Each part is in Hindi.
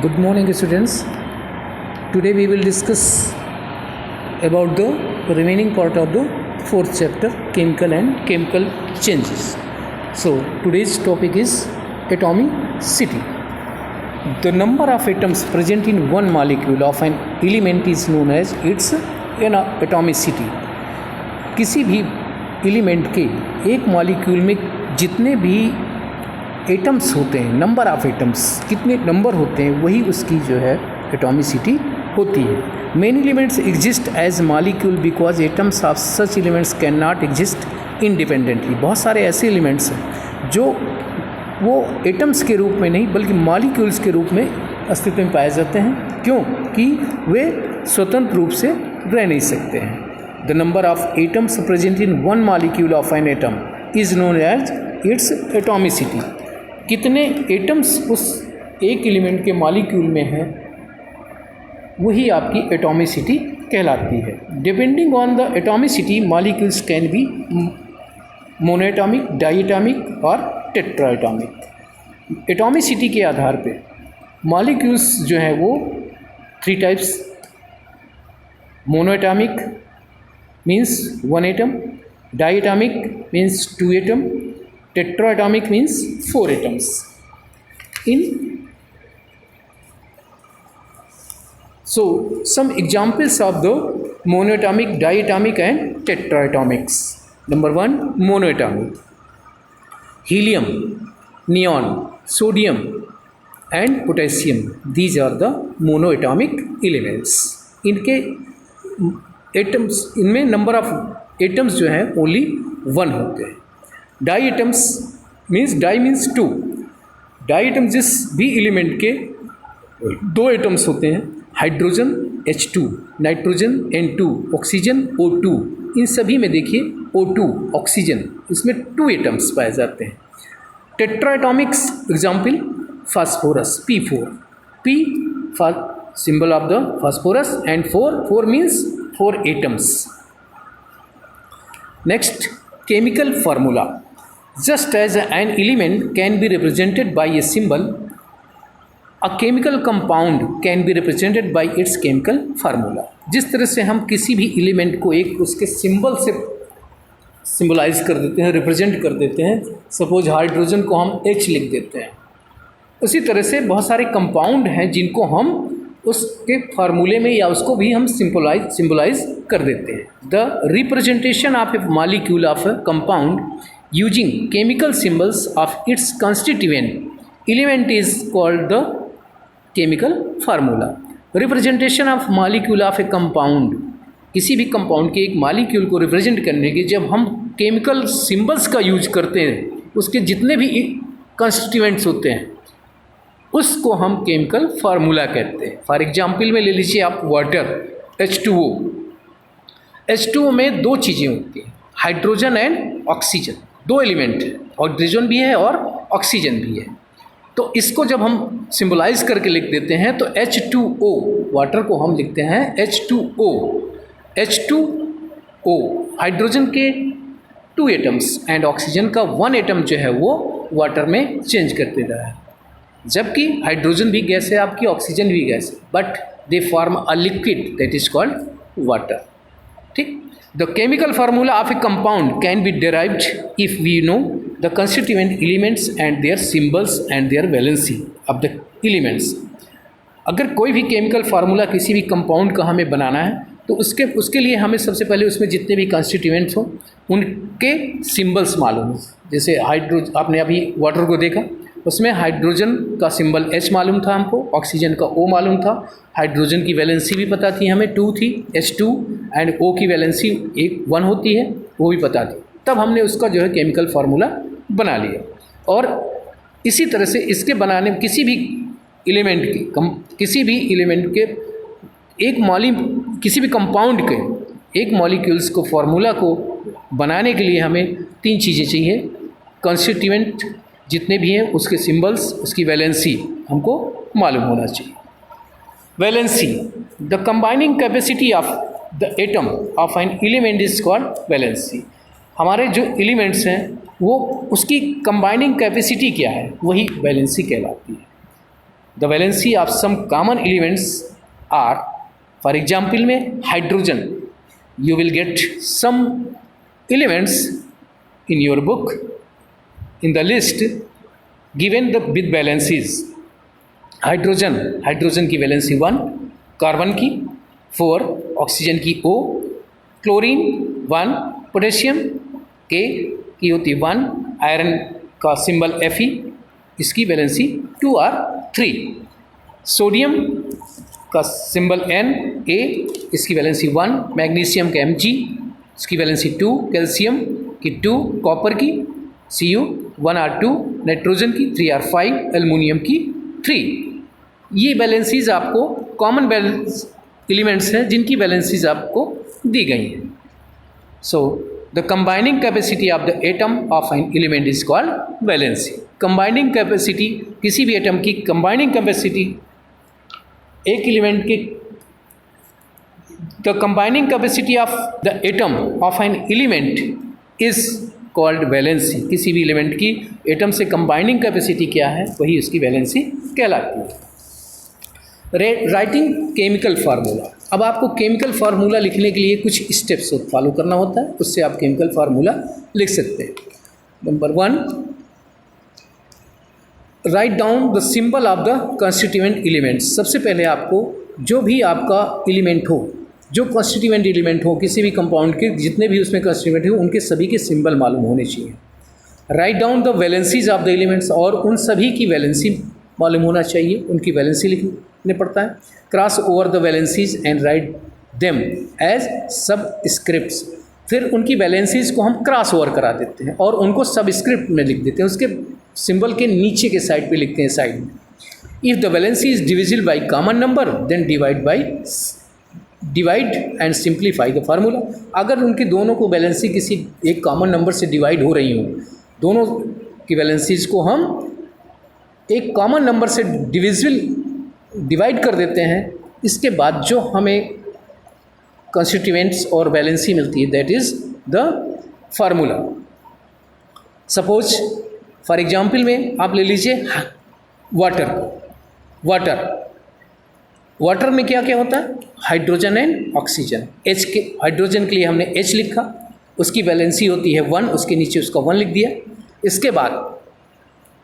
Good morning, students. Today we will discuss about the remaining part of the fourth chapter, chemical and chemical changes. So today's topic is atomicity. The number of atoms present in one molecule of an element is known as its atomicity. किसी भी एलिमेंट के एक मॉलिक्यूल में जितने भी एटम्स होते हैं, नंबर ऑफ एटम्स कितने नंबर होते हैं, वही उसकी जो है एटॉमिसिटी होती है. Many elements exist as molecule because atoms of such elements can not exist independently. बहुत सारे ऐसे एलिमेंट्स हैं जो वो एटम्स के रूप में नहीं बल्कि मॉलिक्यूल्स के रूप में अस्तित्व में पाए जाते हैं. क्यों? कि वे स्वतंत्र रूप से रह नहीं सकते हैं. The number of atoms present in one molecule of an atom is known as its atomicity. कितने एटम्स उस एक एलिमेंट के मॉलिक्यूल में हैं, वही आपकी एटॉमिसिटी कहलाती है. Depending on the atomicity molecules can be monoatomic, diatomic और टेट्राएटॉमिक. एटॉमिसिटी के आधार पे मॉलिक्यूल्स जो हैं वो three types: monoatomic means one atom, diatomic means two atom, tetraatomic means 4 atoms. So some examples of the monoatomic, diatomic and tetraatomics. Number 1, monoatomic: helium, neon, sodium and potassium. These are the monoatomic elements. इनके एटम्स, इनमें नंबर ऑफ एटम्स जो हैं ओनली 1 होते हैं. Di atoms di means 2. Di atoms जिस भी एलिमेंट के 2 एटम्स होते हैं, hydrogen H2, nitrogen N2, oxygen O2. इन सभी में देखिए O2 ऑक्सीजन, इसमें 2 एटम्स पाए जाते हैं. Tetraatomics example phosphorus P4. P symbol of the phosphorus and 4 means 4 atoms. Next, chemical formula. Just as an element can be represented by a symbol, a chemical compound can be represented by its chemical formula. जिस तरह से हम किसी भी एलिमेंट को एक उसके सिंबल से सिंबलाइज कर देते हैं, रिप्रेजेंट कर देते हैं. सपोज हाइड्रोजन को हम H लिख देते हैं. उसी तरह से बहुत सारे कंपाउंड हैं जिनको हम उसके फार्मूले में या उसको भी हम सिंबलाइज कर देते हैं. The representation of A molecule of a compound using chemical symbols of its constituent element is called the chemical formula. Representation of molecule of a compound, किसी भी कंपाउंड के एक मॉलिक्यूल को रिप्रेजेंट करने के जब हम केमिकल सिंबल्स का यूज करते हैं, उसके जितने भी कंस्टिट्यूएंट्स होते हैं उसको हम केमिकल फार्मूला कहते हैं. फॉर एग्जाम्पल में ले लीजिए आप वाटर H2O. H2O में 2 चीज़ें होती हैं, हाइड्रोजन एंड ऑक्सीजन. 2 एलिमेंट है, हाइड्रोजन भी है और ऑक्सीजन भी है. तो इसको जब हम सिंबलाइज करके लिख देते हैं तो H2O, वाटर को हम लिखते हैं H2O. H2O हाइड्रोजन के 2 एटम्स एंड ऑक्सीजन का 1 एटम जो है वो वाटर में चेंज कर देता है. जबकि हाइड्रोजन भी गैस है आपकी, ऑक्सीजन भी गैस है, but they form a liquid that is called water. ठीक. The chemical formula of a compound can be derived if we know the constituent elements and their symbols and their valency of the elements. अगर कोई भी केमिकल फार्मूला किसी भी कंपाउंड का हमें बनाना है तो उसके लिए हमें सबसे पहले उसमें जितने भी कंस्टिट्यूएंट्स हों उनके सिंबल्स मालूम हो. जैसे आपने अभी वाटर को देखा, उसमें हाइड्रोजन का सिंबल H मालूम था हमको, ऑक्सीजन का O मालूम था, हाइड्रोजन की वैलेंसी भी पता थी हमें 2 थी, H2, एंड O की वैलेंसी 1 होती है, वो भी पता थी. तब हमने उसका जो है केमिकल फार्मूला बना लिया. और इसी तरह से इसके बनाने में किसी भी एलिमेंट के किसी भी कंपाउंड के एक मॉलिक्यूल्स को फार्मूला को बनाने के लिए हमें 3 चीज़ें चाहिए. कंस्टिट्यूएंट जितने भी हैं उसके सिंबल्स, उसकी वैलेंसी हमको मालूम होना चाहिए. Valency, the combining capacity of the atom of an element is called valency. हमारे जो एलिमेंट्स हैं वो उसकी कंबाइनिंग कैपेसिटी क्या है, वही वैलेंसी कहलाती है. The valency of some common elements are, for example में hydrogen, you will get some elements in your book in the list given the with valencies. Hydrogen की वैलेंसी 1, कार्बन की 4, ऑक्सीजन की O, क्लोरीन 1, पोटेशियम की होती है 1, आयरन का सिंबल Fe, इसकी वैलेंसी 2 और 3, सोडियम का सिंबल Na, इसकी वैलेंसी 1, मैग्नीशियम का Mg, इसकी वैलेंसी 2, कैल्शियम की 2, कॉपर की Cu 1 और 2, नाइट्रोजन की 3 और 5, एल्युमिनियम की 3। ये वैलेंसीज आपको कॉमन बैलेंस एलिमेंट्स हैं जिनकी वैलेंसीज आपको दी गई हैं। So the combining capacity of the atom of an element is called valency. Combining capacity, किसी भी एटम की कंबाइनिंग कैपेसिटी, एक एलिमेंट के the combining capacity of the atom of an element is called valency. किसी भी एलिमेंट की एटम से कंबाइनिंग कैपेसिटी क्या है, वही उसकी वैलेंसी कहलाती है। Writing chemical formula. अब आपको केमिकल फार्मूला लिखने के लिए कुछ स्टेप्स फॉलो करना होता है, उससे आप केमिकल फार्मूला लिख सकते हैं। Number 1, write down the symbol of the constituent elements. सबसे पहले आपको जो भी आपका एलिमेंट हो, जो कॉन्स्टिट्यूएंट एलिमेंट हो, किसी भी कंपाउंड के जितने भी उसमें कॉन्स्टिट्यूएंट हो, उनके सभी के सिंबल मालूम होने चाहिए। Write down the valencies of the elements, और उन सभी की वैलेंसी मालूम होना चाहिए, उनकी वैलेंसी लिखने पड़ता है। Cross over the valencies and write them as subscripts, फिर उनकी वैलेंसीज को हम क्रॉस ओवर करा देते हैं और उनको सब स्क्रिप्ट में लिख देते हैं, उसके सिंबल के नीचे के साइड पे लिखते हैं, साइड में। If the valency is divisible by common number then divide and simplify the formula. अगर उनकी दोनों को वैलेंसी किसी एक कॉमन नंबर से डिवाइड हो रही हो, दोनों की वैलेंसीज को हम एक कॉमन नंबर से डिवाइड कर देते हैं, इसके बाद जो हमें कॉन्स्टिट्यूएंट्स और वैलेंसी मिलती है, that is the formula. Suppose for example में आप ले लीजिए वाटर में क्या क्या होता है, हाइड्रोजन एंड ऑक्सीजन। हाइड्रोजन के लिए हमने H लिखा, उसकी वैलेंसी होती है 1, उसके नीचे उसका 1 लिख दिया। इसके बाद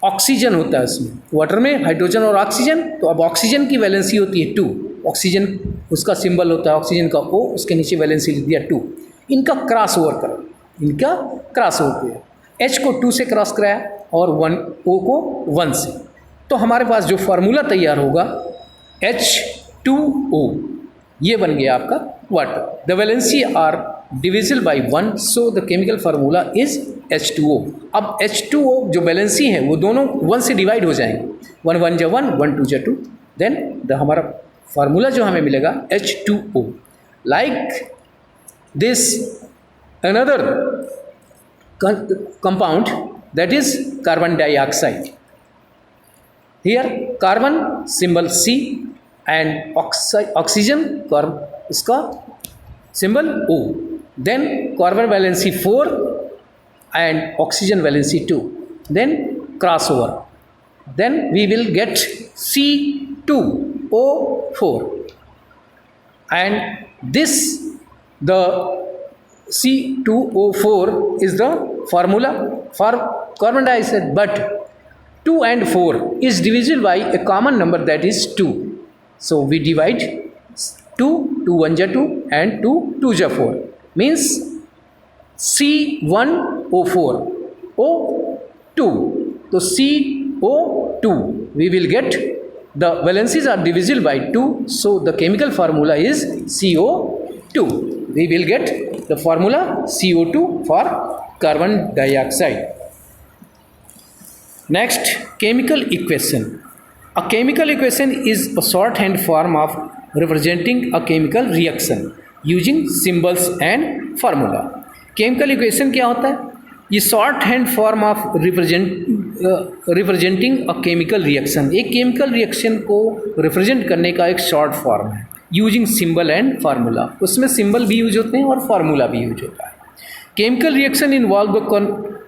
ऑक्सीजन होता है उसमें, वाटर में हाइड्रोजन और ऑक्सीजन, तो अब ऑक्सीजन की वैलेंसी होती है 2, ऑक्सीजन उसका सिंबल होता है ऑक्सीजन का O, उसके नीचे वैलेंसी लिख दिया 2। इनका क्रॉस ओवर करो, इनका क्रॉस ओवर किया, H को 2 से क्रॉस कराया और O को 1 से, तो हमारे पास जो फार्मूला तैयार होगा H2O, ये बन गया आपका water. The valency are divisible by 1, so the chemical formula is H2O। अब H2O जो वैलेंसी है वो दोनों 1 से डिवाइड हो जाएंगे, 1 1 जा 1, 1 2 जा 2, देन हमारा फार्मूला जो हमें मिलेगा H2O। Like this another compound that is carbon dioxide. Here carbon symbol C and oxygen इसका symbol O, then carbon valency 4 and oxygen valency 2, then crossover, then we will get C2O4, and this the C2O4 is the formula for carbon dioxide, but 2 and 4 is divisible by a common number, that is 2, so we divide 2 1 ja 2 and 2 2 ja 4, means C1O4 O2, तो CO2 we will get the valencies are divisible by 2, so the chemical formula is CO2. We will get the formula CO2 for carbon dioxide. Next, chemical equation. A chemical equation is a shorthand form of representing a chemical reaction using symbols and formula. Chemical equation क्या होता है, ये short hand form of representing a chemical reaction, एक केमिकल रिएक्शन को रिप्रेजेंट करने का एक शॉर्ट फॉर्म है, यूजिंग सिंबल एंड फार्मूला। उसमें सिंबल भी यूज होते हैं और फार्मूला भी यूज होता है। Chemical reaction involve the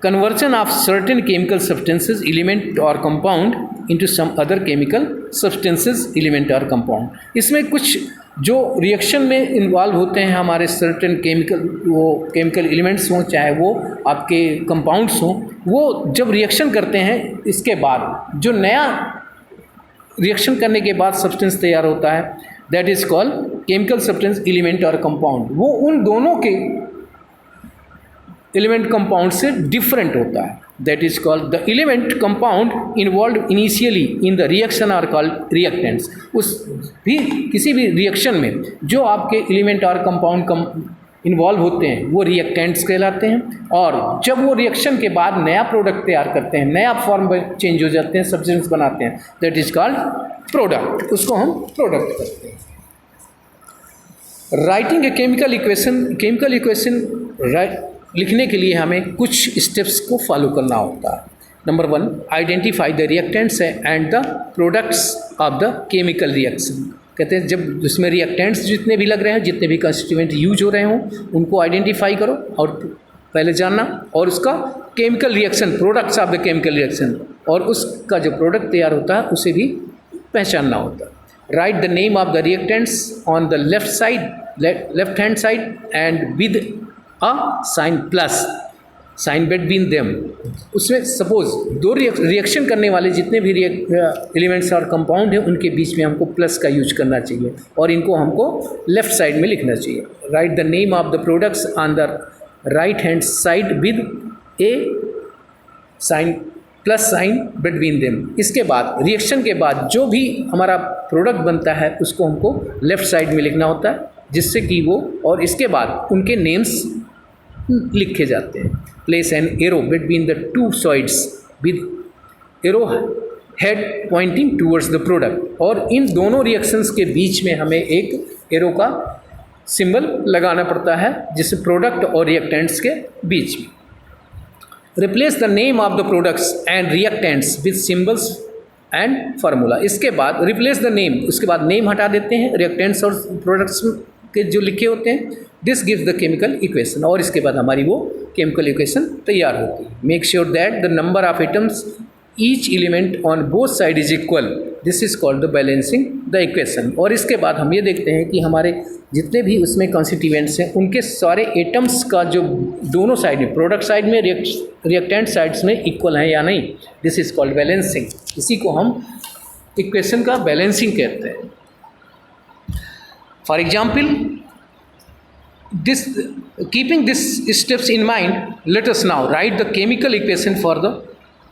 conversion of certain chemical substances, element or compound into some other chemical substances, element or compound. इसमें कुछ जो रिएक्शन में इन्वॉल्व होते हैं हमारे सर्टेन केमिकल, वो केमिकल एलिमेंट्स हों चाहे वो आपके कंपाउंड्स हों, वो जब रिएक्शन करते हैं इसके बाद जो नया रिएक्शन करने के बाद सब्सटेंस तैयार होता है, that is called chemical substance, element और कंपाउंड. वो उन दोनों के एलिमेंट कंपाउंड से डिफरेंट होता है. That is called the element compound involve initially in the reaction are called reactants. उस भी किसी भी रिएक्शन में जो आपके एलिमेंट और कंपाउंड इन्वॉल्व होते हैं वो रिएक्टेंट्स कहलाते हैं. और जब वो रिएक्शन के बाद नया प्रोडक्ट तैयार करते हैं, नया फॉर्म चेंज हो जाते हैं, सब्सटेंस बनाते हैं, दैट इज कॉल्ड प्रोडक्ट. उसको हम प्रोडक्ट कहते हैं. राइटिंग ए केमिकल इक्वेशन लिखने के लिए हमें कुछ स्टेप्स को फॉलो करना होता है. Number 1, identify the reactants and the products of the chemical reaction. कहते हैं जब उसमें रिएक्टेंट्स जितने भी लग रहे हैं, जितने भी कंस्टिट्यूएंट यूज हो रहे हों, उनको आइडेंटिफाई करो और पहले जानना, और उसका chemical reaction, products of the chemical reaction, और उसका जो प्रोडक्ट तैयार होता है उसे भी पहचानना होता है. Write the name of the reactants on the left hand side and with a sign plus sign between them. उसमें सपोज दो रिएक्शन करने वाले जितने भी एलिमेंट्स और कंपाउंड हैं उनके बीच में हमको प्लस का यूज करना चाहिए और इनको हमको लेफ्ट साइड में लिखना चाहिए. Write the name of the products on the right hand side with a sign plus sign between them. इसके बाद रिएक्शन के बाद जो भी हमारा प्रोडक्ट बनता है उसको हमको लेफ्ट साइड में लिखना होता है, जिससे कि वो, और इसके बाद उनके नेम्स लिखे जाते हैं. Place an arrow between the two sides with arrow head pointing towards the product. और इन दोनों रिएक्शंस के बीच में हमें एक एरो का सिंबल लगाना पड़ता है, जिससे प्रोडक्ट और रिएक्टेंट्स के बीच में. Replace the name of the products and reactants with symbols and formula. इसके बाद रिप्लेस द नेम, उसके बाद नेम हटा देते हैं रिएक्टेंट्स और प्रोडक्ट्स के जो लिखे होते हैं. This gives the chemical equation, और इसके बाद हमारी वो केमिकल इक्वेशन तैयार होती है. Make sure that the number of atoms each element on both side is equal. This is called the balancing the equation. और इसके बाद हम ये देखते हैं कि हमारे जितने भी उसमें कॉन्स्टिट्यूएंट्स हैं उनके सारे एटम्स का जो दोनों साइड में, प्रोडक्ट साइड में, रिएक्टेंट साइड्स में इक्वल हैं या नहीं. This is called balancing. इसी को हम इक्वेशन का बैलेंसिंग कहते हैं. For example, keeping these steps in mind, let us now write the chemical equation for the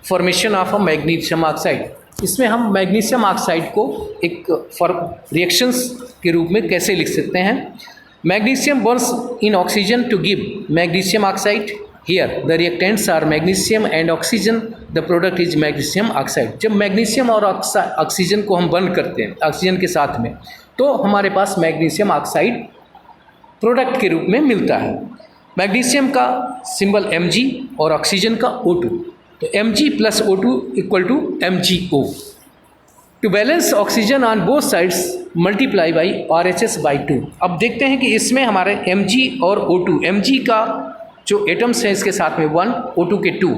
formation of a magnesium oxide. इसमें हम मैग्नीशियम ऑक्साइड को एक रिएक्शंस के रूप में कैसे लिख सकते हैं. Magnesium burns in oxygen to give magnesium oxide. Here the reactants are magnesium and oxygen, the product is magnesium oxide. जब मैग्नीशियम और ऑक्सीजन को हम बर्न करते हैं ऑक्सीजन के साथ में, तो हमारे पास मैग्नीशियम ऑक्साइड प्रोडक्ट के रूप में मिलता है. मैग्नीशियम का सिंबल Mg और ऑक्सीजन का O2. तो Mg plus O2 equal to MgO. To balance oxygen on both sides multiply by RHS by 2. अब देखते हैं कि इसमें हमारे Mg और O2, Mg का जो एटम्स हैं इसके साथ में 1, O2 के 2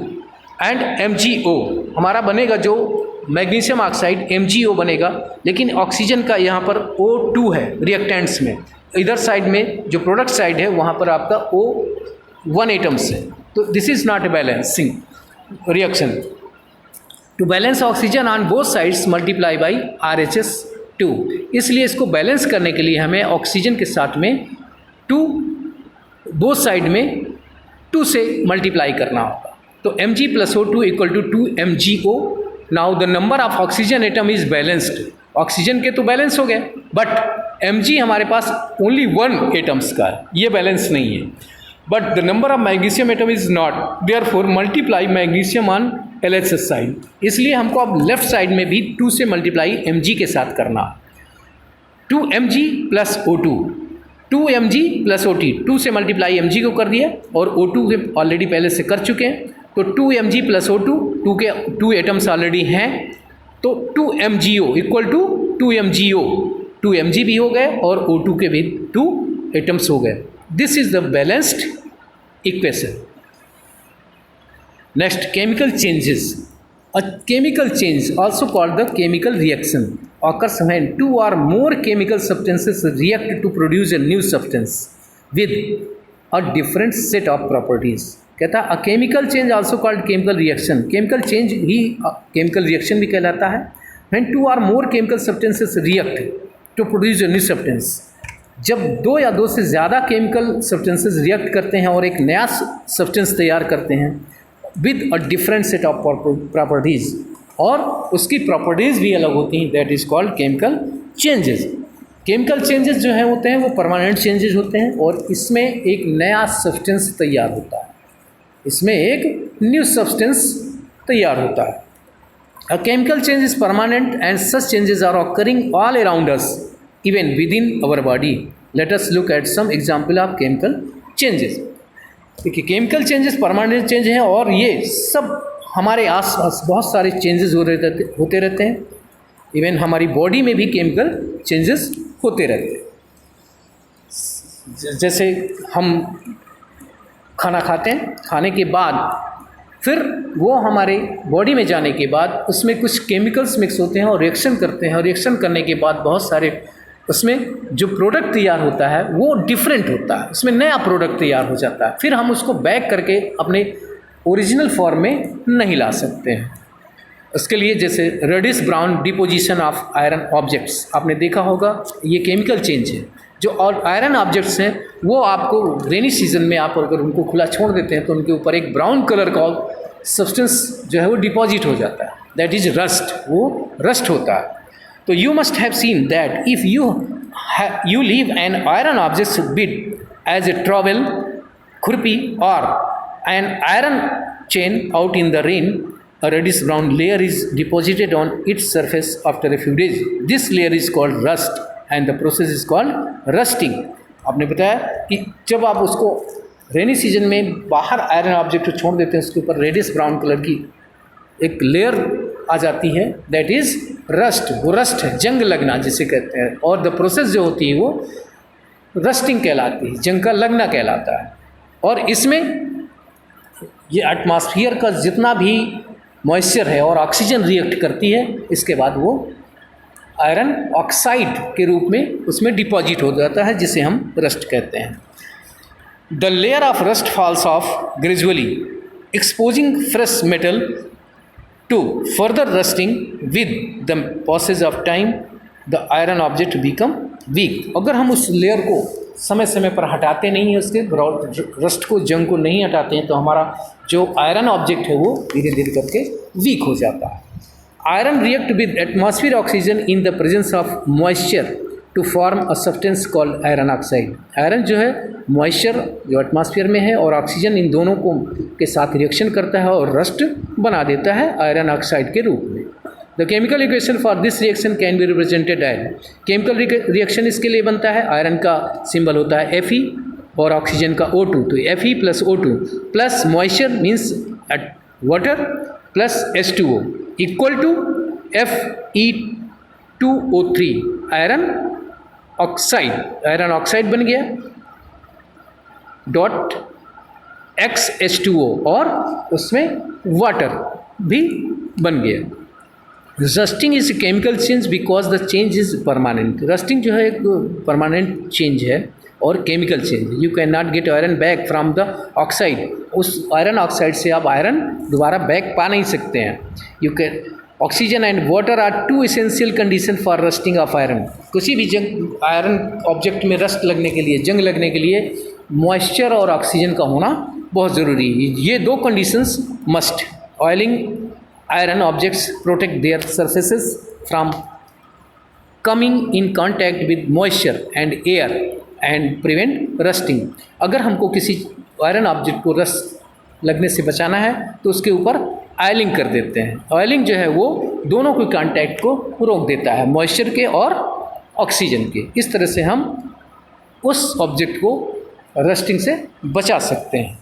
एंड MgO हमारा बनेगा. जो मैग्नीशियम ऑक्साइड MgO बनेगा, लेकिन ऑक्सीजन का यहाँ पर O2 है रिएक्टेंट्स में. इधर साइड में जो प्रोडक्ट साइड है वहाँ पर आपका O1 एटम्स है. तो this is not a balancing reaction. To balance oxygen on both sides multiply by RHS2. इसलिए इसको बैलेंस करने के लिए हमें ऑक्सीजन के साथ में 2 बोथ साइड में 2 से मल्टीप्लाई करना होगा. तो Mg plus O2 equal to 2 MgO. Now the number of oxygen atom is balanced. Oxygen के तो बैलेंस हो गए, बट Mg हमारे पास ओनली 1 एटम्स का है, ये बैलेंस नहीं है. But the number of magnesium atom is not, therefore multiply magnesium on LHS side. इसलिए हमको अब लेफ्ट साइड में भी 2 से मल्टीप्लाई Mg के साथ करना. 2 Mg plus O2, 2 Mg plus O2, 2 से मल्टीप्लाई Mg को कर दिया और O2 के ऑलरेडी पहले से कर चुके हैं. तो 2 Mg प्लस O2, 2 के 2 एटम्स ऑलरेडी हैं, तो 2 MgO equal to 2 MgO. 2 Mg भी हो गए और O2 के भी 2 एटम्स हो गए. This is the balanced equation. Next, chemical changes. A chemical change, also called the chemical reaction, occurs when two or more chemical substances react to produce a new substance with a different set of properties. कहता है a chemical change also called chemical reaction. Chemical change he chemical reaction भी कहलाता है. When two or more chemical substances react to produce a new substance. जब दो या दो से ज़्यादा केमिकल सब्सटेंसेस रिएक्ट करते हैं और एक नया सब्सटेंस तैयार करते हैं with a different set of properties, और उसकी प्रॉपर्टीज़ भी अलग होती हैं, that is called chemical changes. Chemical changes जो हैं होते हैं वो परमानेंट चेंजेस होते हैं, और इसमें एक नया सब्सटेंस तैयार होता है, इसमें एक न्यू सब्सटेंस तैयार होता है. A chemical change is permanent and such changes are occurring all around us even with in our body. Let us look at some example of chemical changes. देखिए, केमिकल चेंजेस परमानेंट चेंज हैं और ये सब हमारे आसपास बहुत सारे चेंजेस होते रहते हैं. इवन हमारी बॉडी में भी केमिकल चेंजेस होते रहते हैं. जैसे हम खाना खाते हैं, खाने के बाद फिर वो हमारे बॉडी में जाने के बाद उसमें कुछ केमिकल्स मिक्स होते हैं और रिएक्शन करते हैं, और रिएक्शन करने के बाद बहुत सारे उसमें जो प्रोडक्ट तैयार होता है वो डिफरेंट होता है, उसमें नया प्रोडक्ट तैयार हो जाता है. फिर हम उसको बैक करके अपने ओरिजिनल फॉर्म में नहीं ला सकते हैं. उसके लिए जैसे reddish brown deposition of iron objects, आपने देखा होगा, ये केमिकल चेंज है. जो और आयरन ऑब्जेक्ट्स हैं वो आपको रेनी सीजन में आप अगर उनको खुला छोड़ देते हैं तो उनके ऊपर एक ब्राउन कलर का सब्सटेंस जो है वो डिपॉजिट हो जाता है, दैट इज़ रस्ट, वो रस्ट होता है. तो you must have seen that if you leave an iron object bit as a trowel, खुरपी और an iron chain out in the rain, a reddish brown layer is deposited on its surface after a few days. This layer is called rust and the process is called rusting. आपने बताया कि जब आप उसको रेनी सीजन में बाहर आयरन ऑब्जेक्ट को छोड़ देते हैं, उसके ऊपर रेडिश ब्राउन कलर की एक लेयर आ जाती है, दैट इज़ रस्ट. वो रस्ट है, जंग लगना जिसे कहते हैं, और द प्रोसेस जो होती है वो रस्टिंग कहलाती है, जंग का लगना कहलाता है. और इसमें ये एटमॉस्फेयर का जितना भी मॉइस्चर है और ऑक्सीजन रिएक्ट करती है, इसके बाद वो आयरन ऑक्साइड के रूप में उसमें डिपॉजिट हो जाता है, जिसे हम रस्ट कहते हैं. The layer of rust falls off gradually exposing fresh metal to further rusting with the process of time the iron object become weak. अगर हम उस लेयर को समय समय पर हटाते नहीं हैं, उसके रस्ट को, जंग को नहीं हटाते हैं, तो हमारा जो आयरन ऑब्जेक्ट है वो धीरे धीरे करके वीक हो जाता है. Iron react with atmosphere oxygen in the presence of moisture to form a substance called iron oxide. Iron जो है मॉइस्चर जो एटमॉस्फेयर में है और ऑक्सीजन, इन दोनों को के साथ रिएक्शन करता है और रस्ट बना देता है आयरन ऑक्साइड के रूप में. The chemical equation for this reaction can be represented as, chemical reaction इसके लिए बनता है, आयरन का सिंबल होता है Fe और ऑक्सीजन का O2, तो Fe plus O2 plus moisture means water plus H2O equal to Fe2O3 iron oxide. Iron oxide बन गया डॉट XH2O और उसमें वाटर भी बन गया. Rusting is chemical change because the change is permanent. Rusting जो है एक परमानेंट चेंज है और chemical change. You can not get iron back from the oxide. उस आयरन ऑक्साइड से आप आयरन दोबारा बैक पा नहीं सकते हैं. You can oxygen and water are two essential condition for rusting of iron. किसी भी जंग आयरन ऑब्जेक्ट में रस्ट लगने के लिए, जंग लगने के लिए मॉइस्चर और ऑक्सीजन का होना बहुत ज़रूरी है. ये दो conditions must. Oiling iron objects protect their surfaces from coming in contact with moisture and air and prevent rusting. अगर हमको किसी आयरन ऑब्जेक्ट को रस्ट लगने से बचाना है तो उसके ऊपर ऑयलिंग कर देते हैं. ऑयलिंग जो है वो दोनों के कांटेक्ट को रोक देता है, मॉइस्चर के और ऑक्सीजन के. इस तरह से हम उस ऑब्जेक्ट को रस्टिंग से बचा सकते हैं.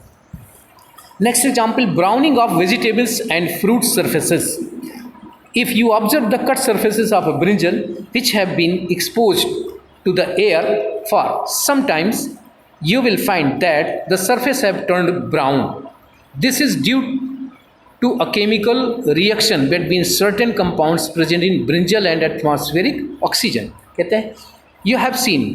Next example, browning of vegetables and fruit surfaces. If you observe the cut surfaces of a brinjal which have been exposed to the air for some times, you will find that the surface have turned brown. This is due to a chemical reaction between certain compounds present in brinjal and atmospheric oxygen. कहते हैं you have seen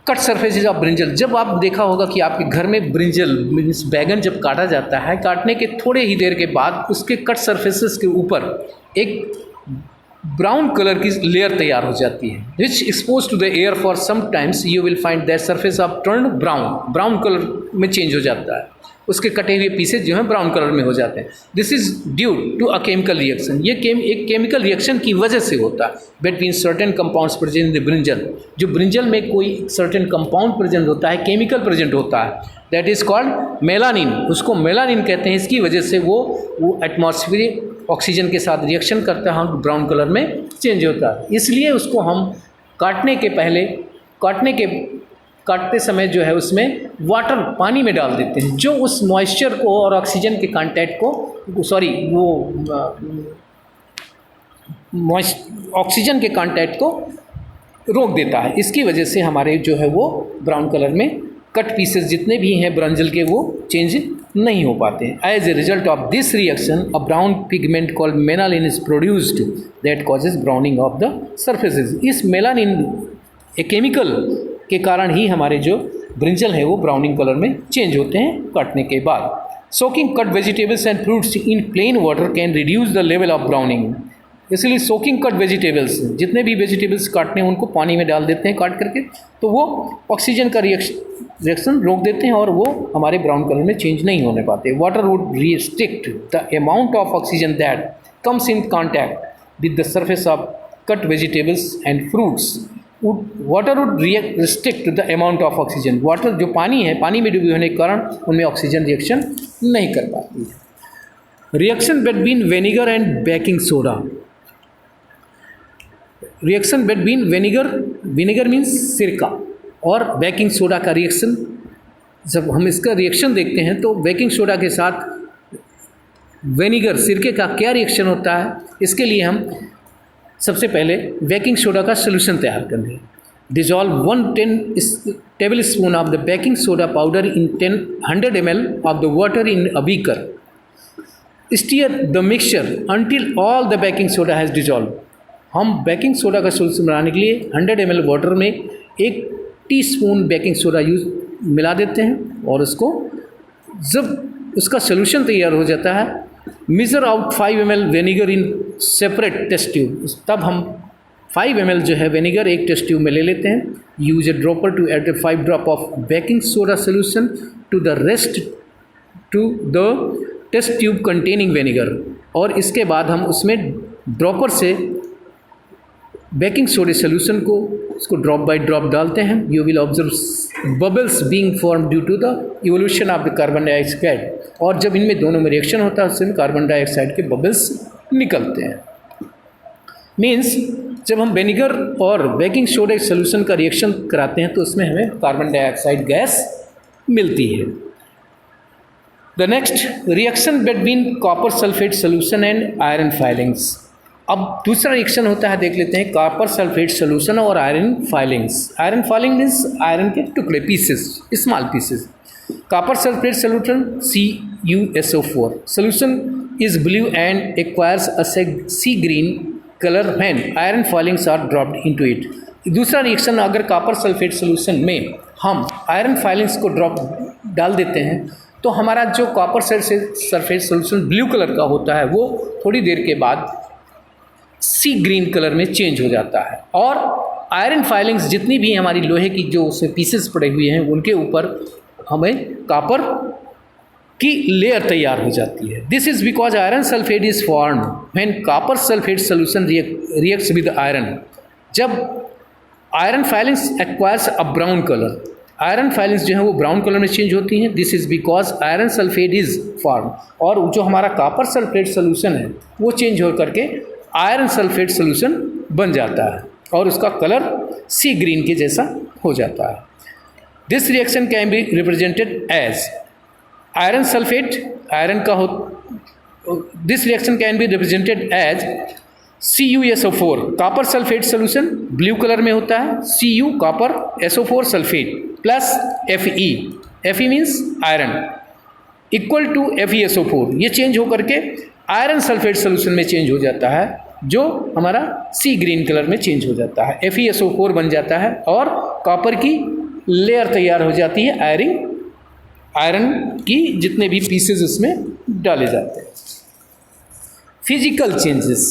cut surfaces of brinjal. जब आप देखा होगा कि आपके घर में ब्रिंजल मीन्स बैगन जब काटा जाता है, काटने के थोड़े ही देर के बाद उसके कट सर्फेसिस के ऊपर एक ब्राउन कलर की लेयर तैयार हो जाती है, which expose to the air for some times you will find that surface of turn brown colour में चेंज हो जाता है, उसके कटे हुए पीसेज जो हैं ब्राउन कलर में हो जाते हैं। This is due to a chemical reaction. ये एक केमिकल रिएक्शन की वजह से होता है between certain compounds present in the brinjal. जो ब्रिंजल में कोई सर्टेन कंपाउंड प्रेजेंट होता है, केमिकल प्रेजेंट होता है, दैट इज कॉल्ड मेलानिन। उसको मेलानिन कहते हैं। इसकी वजह से वो एटमॉस्फेरिक ऑक्सीजन के साथ रिएक्शन करता है, हम ब्राउन कलर में चेंज होता है। इसलिए उसको हम काटते समय जो है उसमें वाटर पानी में डाल देते हैं, जो उस मॉइस्चर को और ऑक्सीजन के कांटेक्ट को ऑक्सीजन के कांटेक्ट को रोक देता है। इसकी वजह से हमारे जो है वो ब्राउन कलर में कट पीसेस जितने भी हैं ब्रिंजल के वो चेंज नहीं हो पाते हैं। As a result of this reaction a brown pigment called melanin is produced that causes browning of the surfaces. इस मेलानिन एक केमिकल के कारण ही हमारे जो ब्रिंजल है वो ब्राउनिंग कलर में चेंज होते हैं काटने के बाद। Soaking cut vegetables and fruits in plain water can reduce the level of browning. इसलिए सोकिंग कट वेजिटेबल्स, जितने भी वेजिटेबल्स काटने हैं उनको पानी में डाल देते हैं काट करके, तो वो ऑक्सीजन का रिएक्शन रोक देते हैं और वो हमारे ब्राउन कलर में चेंज नहीं होने पाते। Water would restrict the amount of oxygen that comes in contact with the surface of cut vegetables and fruits. Water would restrict the amount of oxygen. Water जो पानी है, पानी में डूबे होने के कारण उनमें ऑक्सीजन रिएक्शन नहीं कर पाती है। Reaction between vinegar and baking soda. Reaction between vinegar means सिरका और बेकिंग सोडा का रिएक्शन, जब हम इसका रिएक्शन देखते हैं तो बेकिंग सोडा के साथ विनेगर सिरके का क्या रिएक्शन होता है, इसके लिए हम सबसे पहले बेकिंग सोडा का सोल्यूशन तैयार करेंगे। Dissolve 1 tablespoon of the baking soda powder in 100 ml of the water in a beaker. Stir the mixture until all the baking soda has dissolve. हम बेकिंग सोडा का सोल्यूशन बनाने के लिए 100 ml वाटर में 1 टीस्पून बेकिंग सोडा मिला देते हैं और उसको जब उसका सोल्यूशन तैयार हो जाता है, measure out 5 ml vinegar in separate test tube. तब हम 5 ml जो है विनेगर एक टेस्ट ट्यूब में ले लेते हैं। Use a dropper to add 5 drop of baking soda solution to the test tube containing vinegar. और इसके बाद हम उसमें ड्रॉपर से बेकिंग सोडा सोल्यूशन को उसको ड्रॉप बाय ड्रॉप डालते हैं। You will observe bubbles being form due to the evolution of the carbon dioxide. और जब इनमें दोनों में रिएक्शन होता है उससे कार्बन डाइऑक्साइड के बबल्स निकलते हैं। मीन्स जब हम विनेगर और बेकिंग सोडा सोल्यूशन का रिएक्शन कराते हैं तो उसमें हमें कार्बन डाइऑक्साइड गैस मिलती है। The next reaction between copper sulphate solution and iron filings. अब दूसरा रिएक्शन होता है, देख लेते हैं, कॉपर सल्फेट सोल्यूशन और iron filings. Iron filing means iron के टुकड़े, pieces, small pieces. Copper sulphate solution CuSO4 solution is blue and acquires a sea green color when iron filings are dropped into it। दूसरा रिएक्शन, अगर कॉपर सल्फेट सोल्यूशन में हम आयरन फाइलिंग्स को डाल देते हैं तो हमारा जो copper sulphate solution blue colour का होता है वो थोड़ी देर के बाद सी ग्रीन कलर में चेंज हो जाता है। और आयरन फाइलिंग्स जितनी भी हमारी लोहे की जो उसमें पीसेस पड़े हुए हैं उनके ऊपर हमें कॉपर की लेयर तैयार हो जाती है। This is because iron sulphate is form when copper sulphate solution reacts with iron. जब आयरन फाइलिंग्स एक्वायर्स अ ब्राउन कलर, आयरन फाइलिंग्स जो है वो ब्राउन कलर में चेंज होती हैं। This is because iron sulphate is form, और जो हमारा कॉपर सल्फेट सोल्यूशन है वो चेंज हो करके आयरन सल्फेट सोल्यूशन बन जाता है और उसका कलर सी ग्रीन के जैसा हो जाता है। This reaction can be represented as iron sulphate, iron का हो, this reaction can be represented as CuSO4 copper sulphate solution blue colour में होता है, Cu copper, SO4 sulphate plus Fe means iron. Equal to FeSO4, ये चेंज होकर के आयरन सल्फेट सोल्यूशन में चेंज हो जाता है, जो हमारा सी ग्रीन कलर में चेंज हो जाता है, FeSO4 बन जाता है और कॉपर की लेयर तैयार हो जाती है, आयरन की जितने भी पीसेज उसमें डाले जाते हैं। Physical changes,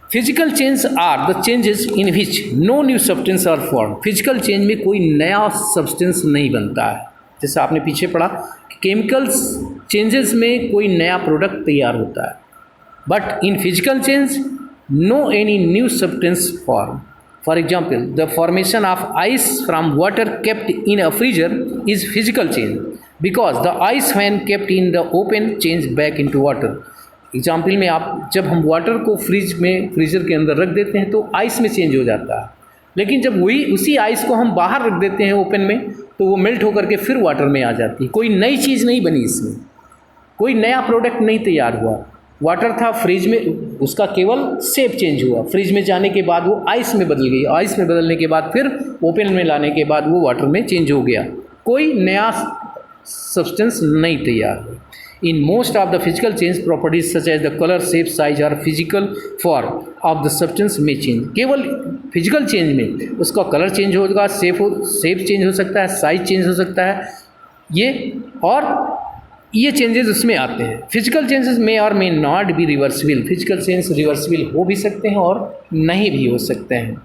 physical change are the changes in which no new substance are form. Physical change में कोई नया सब्सटेंस नहीं बनता है, जैसे आपने पीछे पढ़ा कि केमिकल्स चेंजेस में कोई नया प्रोडक्ट तैयार होता है, but in physical change no any new substance form. For example, the formation of ice from water kept in a freezer is physical change because the ice when kept in the open change back into water. Example में आप जब हम वाटर को फ्रीजर के अंदर रख देते हैं तो आइस में चेंज हो जाता है, लेकिन जब वही उसी आइस को हम बाहर रख देते हैं ओपन में तो वो मेल्ट होकर के फिर वाटर में आ जाती है। कोई नई चीज़ नहीं बनी, इसमें कोई नया प्रोडक्ट नहीं तैयार हुआ। वाटर था फ्रिज में, उसका केवल शेप चेंज हुआ, फ्रिज में जाने के बाद वो आइस में बदल गई, आइस में बदलने के बाद फिर ओपन में लाने के बाद वो वाटर में चेंज हो गया, कोई नया सब्सटेंस नहीं तैयार हुआ। In most of the physical change properties such as the colour, shape, size और physical form of the substance में चेंज। केवल फिजिकल चेंज में उसका कलर चेंज होगा, शेप चेंज हो सकता है, साइज चेंज हो सकता है, ये चेंजेस उसमें आते हैं। फिजिकल चेंजेस में और may not be reversible. Physical change reversible हो भी सकते हैं और नहीं भी हो सकते हैं।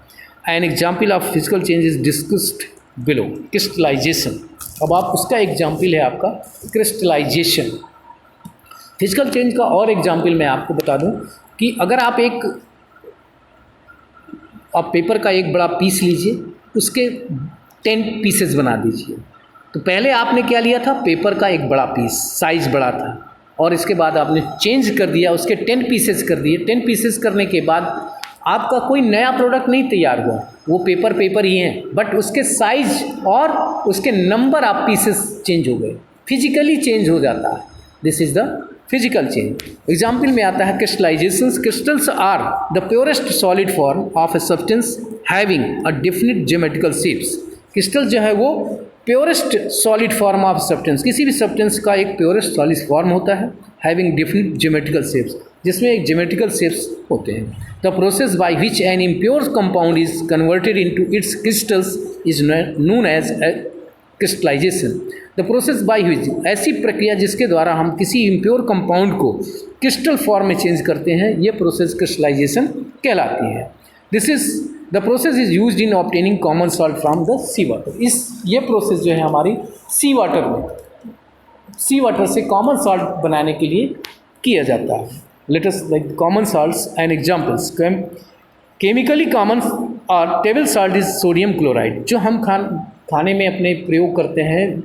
An example of physical changes discussed below, crystallisation. अब आप उसका एग्जाम्पल है आपका क्रिस्टलाइजेशन। फिजिकल चेंज का और एग्जाम्पल मैं आपको बता दूं कि अगर आप पेपर का एक बड़ा पीस लीजिए, उसके 10 पीसेस बना दीजिए। तो पहले आपने क्या लिया था, पेपर का एक बड़ा पीस, साइज़ बड़ा था, और इसके बाद आपने चेंज कर दिया, उसके 10 पीसेस कर दिए। 10 पीसेस करने के बाद आपका कोई नया प्रोडक्ट नहीं तैयार हुआ, वो पेपर ही हैं, बट उसके साइज और उसके नंबर ऑफ पीसेस चेंज हो गए, फिजिकली चेंज हो जाता है। This is the physical change. Example में आता है crystallizations. Crystals are the purest solid form of a substance having a definite geometrical shapes. Crystal जो है वो purest solid form of substance, किसी भी सब्सटेंस का एक प्योरेस्ट सॉलिड फॉर्म होता है, हैविंग डिफरेंट ज्योमेट्रिकल शेप्स, जिसमें एक ज्योमेट्रिकल शेप्स होते हैं। The process by which an impure compound is converted into its crystals is known as crystallisation. The process by which, ऐसी प्रक्रिया जिसके द्वारा हम किसी इम्प्योर कंपाउंड को क्रिस्टल फॉर्म में चेंज करते हैं, ये प्रोसेस क्रिस्टलाइजेशन कहलाती है। This is the process is used in obtaining common salt from the sea water. ये प्रोसेस जो है हमारी सी वाटर से कॉमन सॉल्ट बनाने के लिए किया जाता है। Let us like common salts and examples. Chemically common और table salt is sodium chloride. जो हम खाने में अपने प्रयोग करते हैं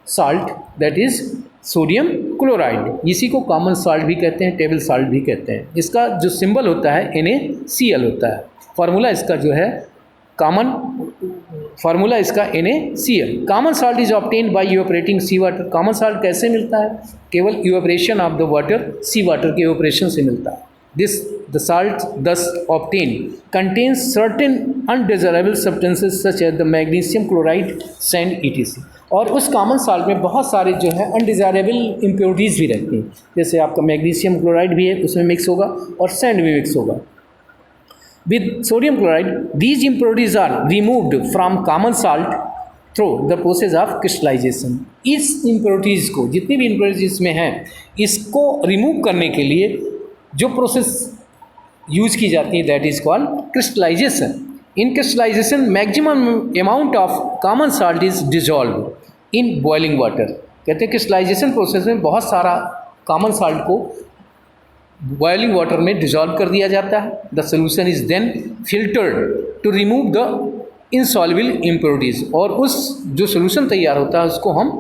salt, that is sodium chloride. इसी को कॉमन सॉल्ट भी कहते हैं, टेबल सॉल्ट भी कहते हैं। इसका जो सिंबल होता है NaCl होता है। फार्मूला इसका जो है फार्मूला इसका NaCl। Common salt is obtained by evaporating sea water. Common salt कैसे मिलता है? केवल evaporation of the water, sea water के इवेपोरेशन से मिलता है। The salt thus obtained contains certain undesirable substances such as the magnesium chloride, sand etc। और उस कॉमन सॉल्ट में बहुत सारे जो है अनडिजायरेबल इम्प्योरिटीज़ भी रहती हैं, जैसे आपका मैग्नीशियम क्लोराइड भी है, उसमें मिक्स होगा, और सैंड भी मिक्स होगा with sodium chloride। These impurities are removed from common salt through the process of crystallization। इस impurities को, जितनी भी impurities में हैं, इसको रिमूव करने के लिए जो प्रोसेस यूज की जाती है, that is called crystallisation. In crystallisation maximum amount of common salt is dissolve in boiling water. कहते हैं क्रिस्टलाइजेशन प्रोसेस में बहुत सारा कॉमन सॉल्ट को बॉइलिंग वाटर में डिजॉल्व कर दिया जाता है। The solution is then filtered to remove the insoluble impurities. और उस जो सोल्यूशन तैयार होता है उसको हम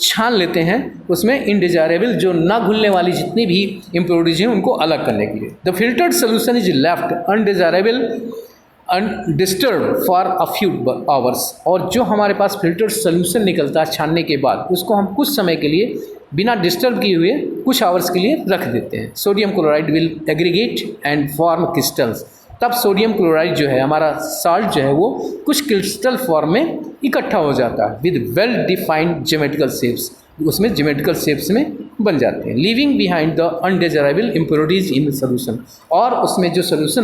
छान लेते हैं, उसमें इनडिजायरेबल जो ना घुलने वाली जितनी भी इम्प्योरिटीज हैं उनको अलग करने के लिए। The filtered solution is left undesirable undisturb for a few hours. और जो हमारे पास फिल्टर्ड सोल्यूशन निकलता है छानने के बाद, उसको हम कुछ समय के लिए बिना डिस्टर्ब किए हुए कुछ आवर्स के लिए रख देते हैं। Sodium chloride will aggregate and form crystals. तब सोडियम क्लोराइड जो है, हमारा साल्ट जो है, वो कुछ क्रिस्टल फॉर्म में इकट्ठा हो जाता है with well defined geometrical shapes. उसमें ज्योमेट्रिकल शेप्स में बन जाते हैं। Leaving behind the undesirable impurities in solution, और उसमें जो सोल्यूशन